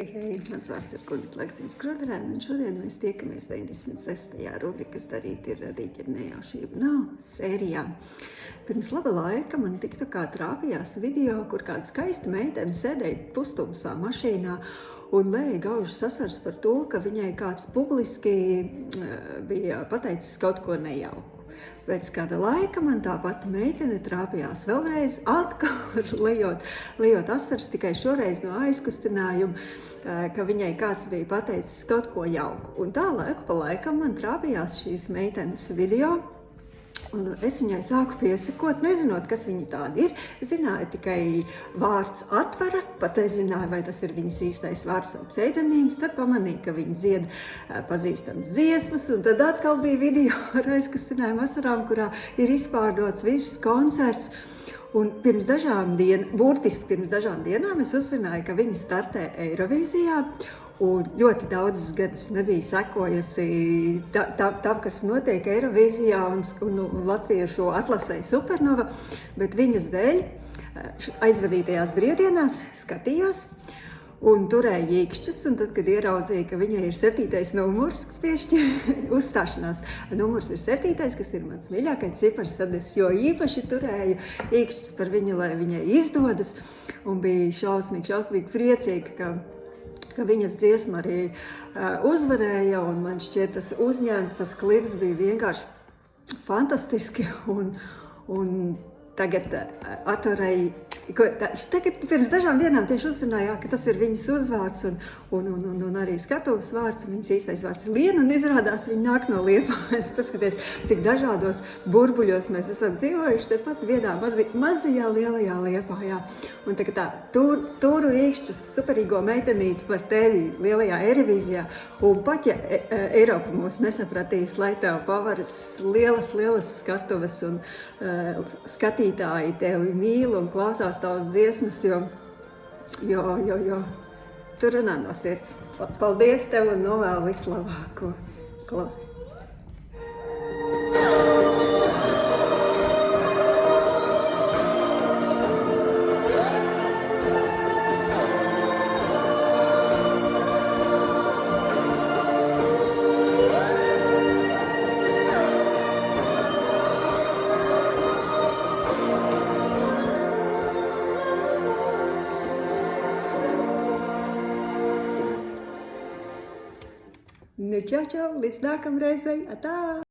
Hei, mans vārds ir Gunita Leksins Kroderēna, un šodien mēs tiekamies 96. rubrikas Darīt ir arī, ja nejaušība nav sērijā. Pirms laba laika man TikTokā trāpījās video, kur kāda skaista meitene sēdēja pustumsā mašīnā un lēja gauži sasars par to, ka viņai kāds publiski bija pateicis kaut ko nejauku. Pēc kāda laika man tā pati meitene trāpījās vēlreiz atkal lejot asars, tikai šoreiz no aizkustinājuma, ka viņai kāds bija pateicis kaut ko jauku. Un tā laiku pa laikam man trāpījās šīs meitenes video, un es viņai sāku piesakot, nezinot, kas viņa tāda ir. Zināju tikai vārds Atvara, pat nezināju, vai tas ir viņas īstais vārds vai pseidonīms. Tad pamanīju, ka viņa dzied pazīstams dziesmas, un tad atkal bija video ar aizkustinājumu asarām, kurā ir izpārdots viss koncerts. Un burtiski pirms dažām dienām es uzzināju, ka viņa startē Eirovīzijā. Un ļoti daudzus gadus nebija sekojusi tam, kas notiek Eirovīzijā un latviešu atlasēja Supernova, bet viņas dēļ aizvadītajās brīvdienās skatījos un turēja īkšķus, un tad, kad ieraudzīja, ka viņai ir 7. numurs, kas piešķir uzstāšanās numurs ir 7., kas ir mans mīļākais cipars, tad es jo īpaši turēju īkšķus par viņu, lai viņai izdodas, un bija šausmīgi priecīga, ka viņas dziesma arī uzvarēja, un man šķiet tas uzņēmums, tas klips bija vienkārši fantastiski, un tagad Atvarai, tagad pirms dažām dienām tieši uzzinājā, ka tas ir viņas uzvārds un arī skatuves vārds, un viņas īstais vārds ir Liena, un izrādās viņa nāk no Liepājas. Paskaties, cik dažādos burbuļos mēs esam dzīvojuši tepat vienā mazajā lielajā Liepājā. Un tagad tā, turu īkšķus superīgo meitenīti par tevi lielajā Eirovīzijā, un pat ja Eiropa mūs nesapratīs, lai tev pavaras lielas skatuves, un skatītāji tevi mīl un klausās tavas dziesmas, jo tu runā no sirds. Paldies tev un novēlu vislabāko. Klausīt! Nu, čau, līdz nākamreizei, atā!